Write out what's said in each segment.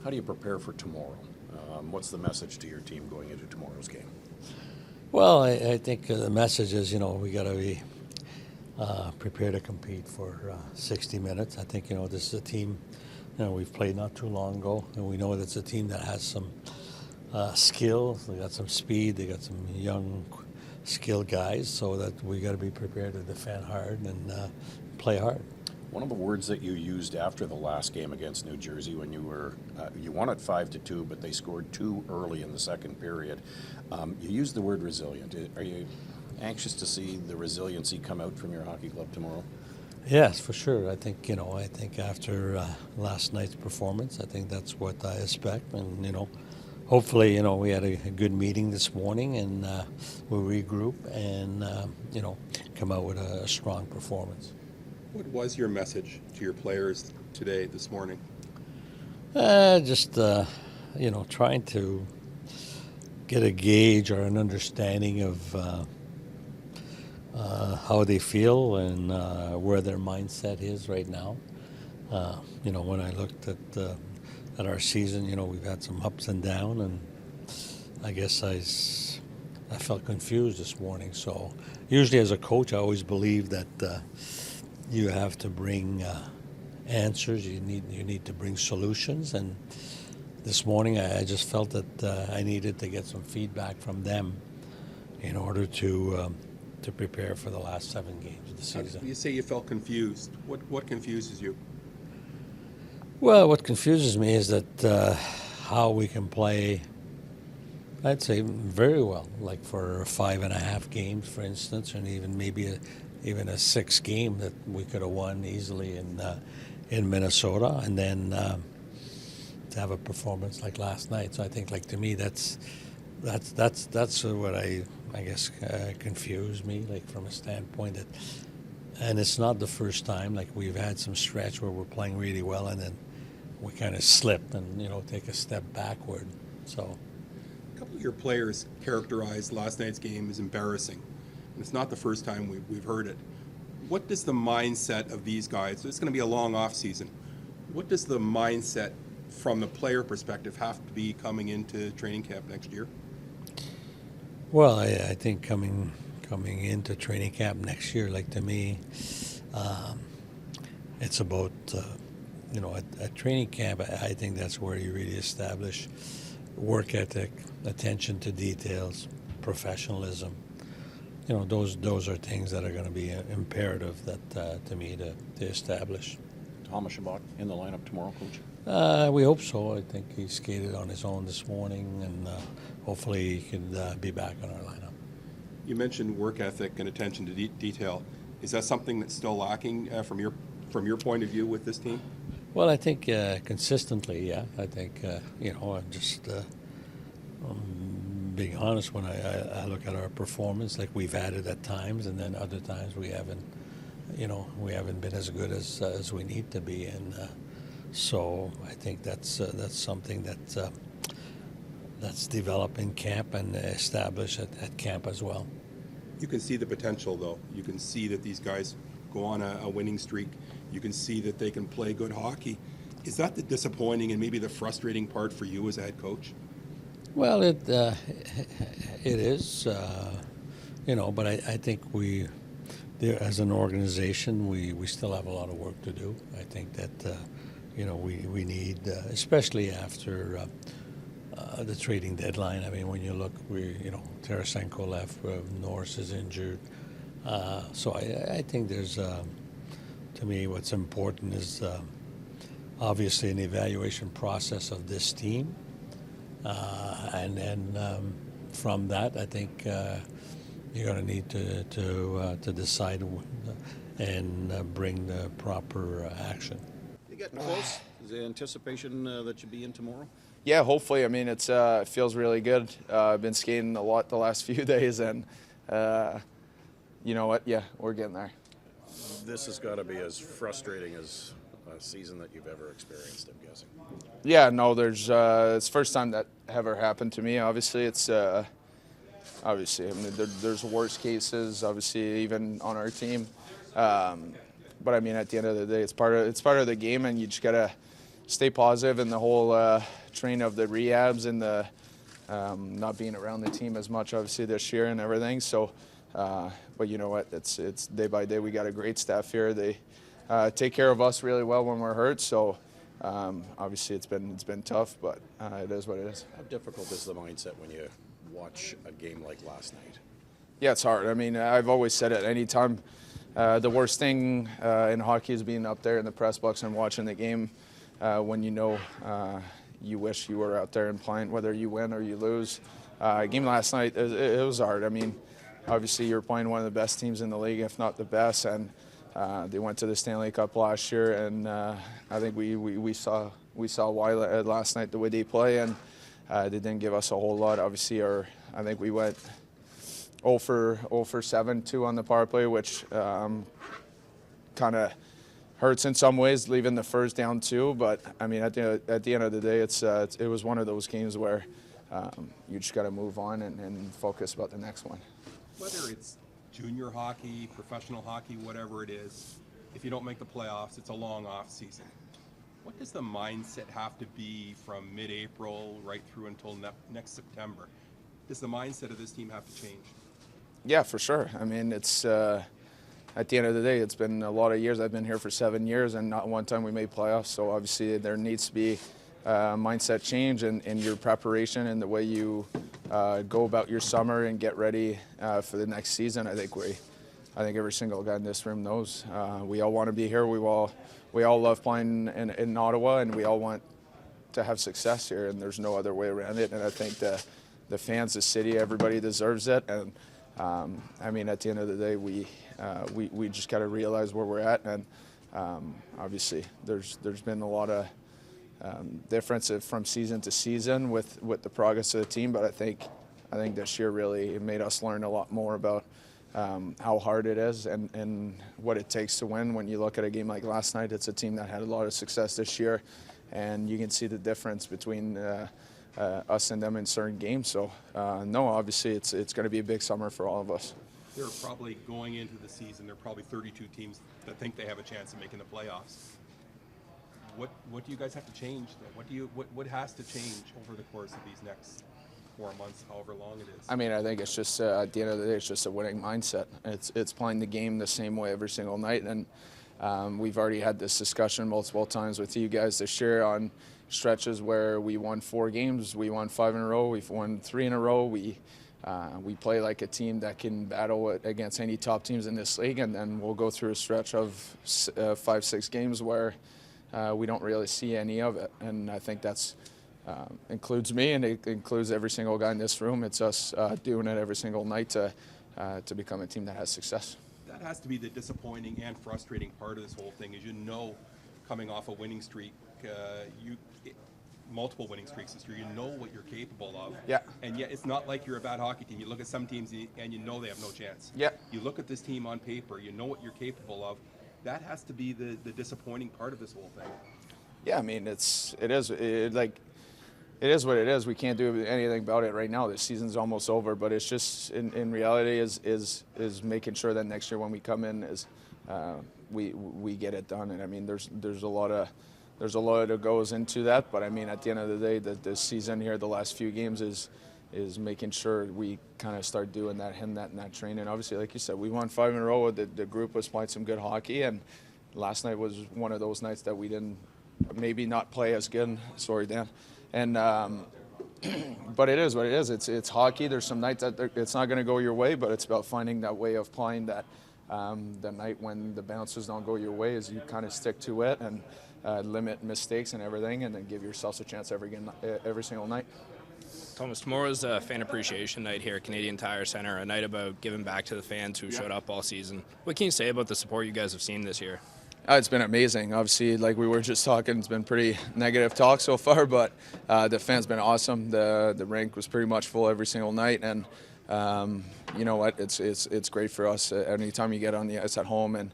How do you prepare for tomorrow? What's the message to your team going into tomorrow's game? Well, I think the message is, we got to be prepared to compete for 60 minutes. I think, this is a team, we've played not too long ago, and we know that it's a team that has some skill. They got some speed. They got some young, skilled guys, so that we got to be prepared to defend hard and play hard. One of the words that you used after the last game against New Jersey, when you were you won it 5-2, but they scored 2 early in the second period. You used the word resilient. Are you anxious to see the resiliency come out from your hockey club tomorrow? Yes, for sure. I think after last night's performance, I think that's what I expect, and hopefully we had a good meeting this morning, and we'll regroup and come out with a strong performance. What was your message to your players today, this morning? Just trying to get a gauge or an understanding of how they feel and where their mindset is right now. When I looked at our season, we've had some ups and downs, and I guess I felt confused this morning. So usually as a coach, I always believe that you have to bring answers. You need to bring solutions. And this morning, I just felt that I needed to get some feedback from them in order to prepare for the last 7 games of the season. You say you felt confused. What confuses you? Well, what confuses me is that how we can play, I'd say, very well, like for 5.5 games, for instance, and even maybe even a 6th game that we could have won easily in Minnesota, and then to have a performance like last night. So I think, to me, that's what I guess confused me, from a standpoint that, and it's not the first time. We've had some stretch where we're playing really well, and then we kind of slip and take a step backward. So a couple of your players characterized last night's game as embarrassing. It's not the first time we've heard it. What does the mindset of these guys, it's going to be a long off season, what does the mindset from the player perspective have to be coming into training camp next year? Well, I think coming into training camp next year, to me, it's about, at training camp, I think that's where you really establish work ethic, attention to details, professionalism. Those are things that are going to be imperative to me to establish. Thomas Chabot in the lineup tomorrow, Coach? We hope so. I think he skated on his own this morning, and hopefully he can be back on our lineup. You mentioned work ethic and attention to detail. Is that something that's still lacking from your point of view with this team? Well, I think consistently, yeah. I think I'm just being honest, when I look at our performance, we've had it at times, and then other times we haven't been as good as we need to be, and so I think that's something that's developed in camp and established at camp as well. You can see the potential, though. You can see that these guys go on a winning streak. You can see that they can play good hockey. Is that the disappointing and maybe the frustrating part for you as a head coach? Well, it is, but I think as an organization, we still have a lot of work to do. I think that, we need, especially after the trading deadline. I mean, when you look, Tarasenko left, Norris is injured. So I think there's, to me, what's important is obviously an evaluation process of this team. And then from that, I think you're going to need to decide and bring the proper action. You getting close? Is the anticipation that you'll be in tomorrow? Yeah, hopefully. I mean, it feels really good. I've been skating a lot the last few days, and you know what? Yeah, we're getting there. This has got to be as frustrating as a season that you've ever experienced, I'm guessing. Yeah, no, it's the first time that ever happened to me. Obviously, it's obviously. I mean, there's worse cases, obviously, even on our team. But I mean, at the end of the day, it's part of the game, and you just gotta stay positive in the whole train of the rehabs and the not being around the team as much, obviously, this year and everything. So, but you know what? It's day by day. We got a great staff here. They take care of us really well when we're hurt. So, obviously, it's been tough, but it is what it is. How difficult is the mindset when you watch a game like last night? Yeah, it's hard. I mean, I've always said it. Anytime, the worst thing in hockey is being up there in the press box and watching the game when you know you wish you were out there and playing, whether you win or you lose. Game last night, it was hard. I mean, obviously you're playing one of the best teams in the league, if not the best, and they went to the Stanley Cup last year, and I think we saw why last night the way they play, and they didn't give us a whole lot. Obviously, I think we went 0 for 7, 2 on the power play, which kind of hurts in some ways, leaving the first down 2. But I mean, at the end of the day, it was one of those games where you just got to move on and focus about the next one. Whether it's junior hockey, professional hockey, whatever it is, if you don't make the playoffs, it's a long off season. What does the mindset have to be from mid-April right through until next September? Does the mindset of this team have to change? Yeah, for sure. I mean, it's at the end of the day, it's been a lot of years. I've been here for 7 years, and not one time we made playoffs. So obviously, there needs to be a mindset change in your preparation and the way you go about your summer and get ready for the next season. I think every single guy in this room knows we all want to be here. We all love playing in Ottawa, and we all want to have success here. And there's no other way around it. And I think the fans, the city, everybody deserves it. And I mean, at the end of the day, we just got to realize where we're at, and obviously there's been a lot of difference from season to season with the progress of the team, but I think this year really made us learn a lot more about how hard it is and what it takes to win. When you look at a game like last night, it's a team that had a lot of success this year, and you can see the difference between us and them in certain games. So no, obviously it's going to be a big summer for all of us. There are probably, going into the season, there are probably 32 teams that think they have a chance of making the playoffs. What do you guys have to change, though? What has to change over the course of these next 4 months, however long it is? I mean, I think it's just at the end of the day, it's just a winning mindset. It's playing the game the same way every single night, and we've already had this discussion multiple times with you guys this year on stretches where we won 4 games, we won 5 in a row, we've won 3 in a row. We play like a team that can battle against any top teams in this league, and then we'll go through a stretch of 5-6 games where we don't really see any of it. And I think that's includes me, and it includes every single guy in this room. It's us doing it every single night to become a team that has success. That has to be the disappointing and frustrating part of this whole thing, is coming off a winning streak, multiple winning streaks this year, you know what you're capable of. Yeah. And yet it's not like you're a bad hockey team. You look at some teams and you know they have no chance. Yeah. You look at this team on paper, you know what you're capable of. That has to be the disappointing part of this whole thing. Yeah, I mean, it is what it is. We can't do anything about it right now. The season's almost over, but it's just in reality is making sure that next year when we come in is we get it done. And I mean, there's a lot that goes into that, but I mean, at the end of the day, the season here, the last few games is making sure we kind of start doing that, and that training. Obviously, like you said, we won 5 in a row. The group was playing some good hockey, and last night was one of those nights that we didn't maybe not play as good. Sorry, Dan. And but it is what it is. It's hockey. There's some nights that it's not going to go your way, but it's about finding that way of playing that the night when the bounces don't go your way is you kind of stick to it and limit mistakes and everything, and then give yourselves a chance every single night. Thomas, tomorrow's fan appreciation night here at Canadian Tire Centre, a night about giving back to the fans who showed up all season. What can you say about the support you guys have seen this year? It's been amazing. Obviously, like we were just talking, it's been pretty negative talk so far, but the fans been awesome. The rink was pretty much full every single night, and you know what? It's great for us. Anytime you get on the ice at home and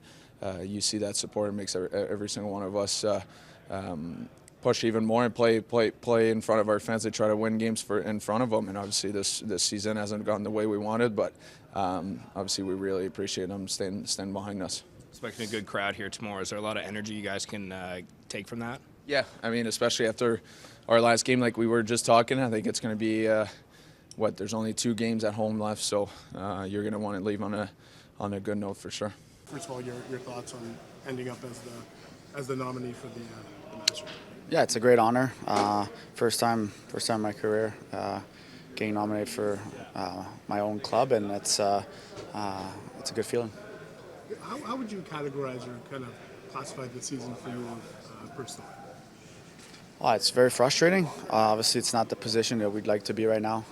you see that support, it makes every single one of us push even more and play in front of our fans to try to win games in front of them. And obviously, this season hasn't gone the way we wanted, but obviously we really appreciate them staying behind us. Expecting a good crowd here tomorrow. Is there a lot of energy you guys can take from that? Yeah, I mean, especially after our last game, like we were just talking, I think it's going to be there's only 2 games at home left, so you're going to want to leave on a good note for sure. First of all, your thoughts on ending up as the nominee for the Masters? Yeah, it's a great honor. First time in my career getting nominated for my own club, and it's a good feeling. How would you categorize or kind of classify the season for you personally? Oh, it's very frustrating. Obviously, it's not the position that we'd like to be right now.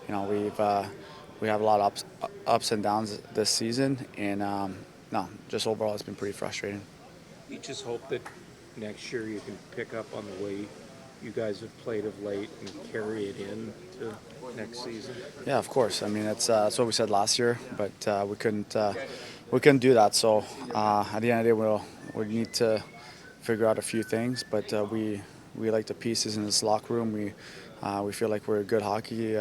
We have a lot of ups and downs this season, and no, just overall, it's been pretty frustrating. You just hope that next year you can pick up on the way you guys have played of late and carry it into next season. Yeah, of course. I mean, that's what we said last year, but we couldn't do that. So at the end of the day, we need to figure out a few things. But we like the pieces in this locker room. We feel like we're a good hockey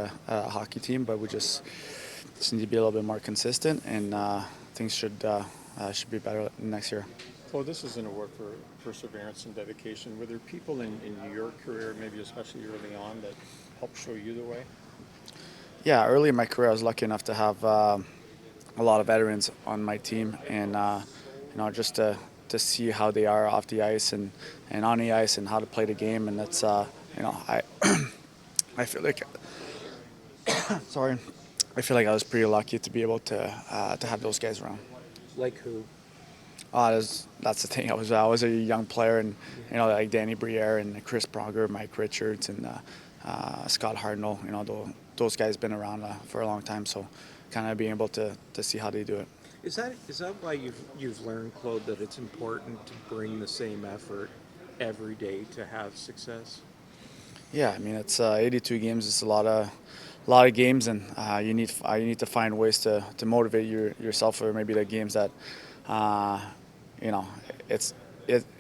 team, but we just need to be a little bit more consistent, and things should be better next year. Well, this is an award for perseverance and dedication. Were there people in your career, maybe especially early on, that helped show you the way? Yeah, early in my career, I was lucky enough to have a lot of veterans on my team, and just to see how they are off the ice and on the ice and how to play the game, and that's I feel like sorry, I feel like I was pretty lucky to be able to have those guys around. Like who? That's the thing. I was a young player, and like Danny Briere and Chris Pronger, Mike Richards, and Scott Hartnell. Those guys been around for a long time, so kind of being able to see how they do it. Is that why you've learned, Claude, that it's important to bring the same effort every day to have success? Yeah, I mean it's 82 games. It's a lot of games, and you need to find ways to motivate yourself for maybe the games that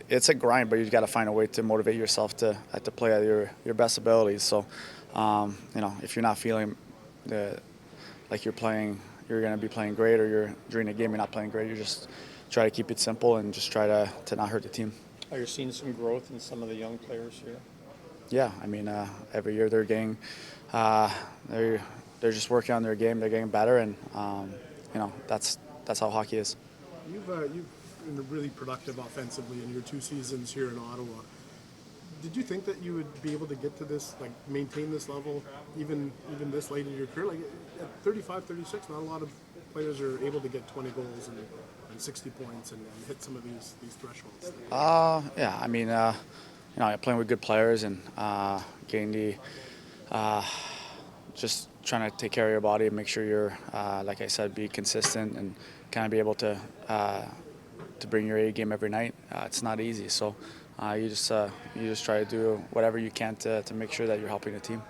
it's a grind, but you got to find a way to motivate yourself to play at your best abilities. So if you're not feeling like you're going to be playing great, or during a game you're not playing great, you just try to keep it simple and just try to not hurt the team. Are you seeing some growth in some of the young players here? Yeah, I mean every year they're getting they're just working on their game. They're getting better, and that's how hockey is. You've been really productive offensively in your 2 seasons here in Ottawa. Did you think that you would be able to get to this, like maintain this level, even this late in your career? Like at 35, 36, not a lot of players are able to get 20 goals and 60 points and hit some of these thresholds. Yeah, I mean, playing with good players and getting just trying to take care of your body and make sure you're, like I said, be consistent and kind of be able to bring your A game every night. It's not easy, so you just try to do whatever you can to make sure that you're helping the team.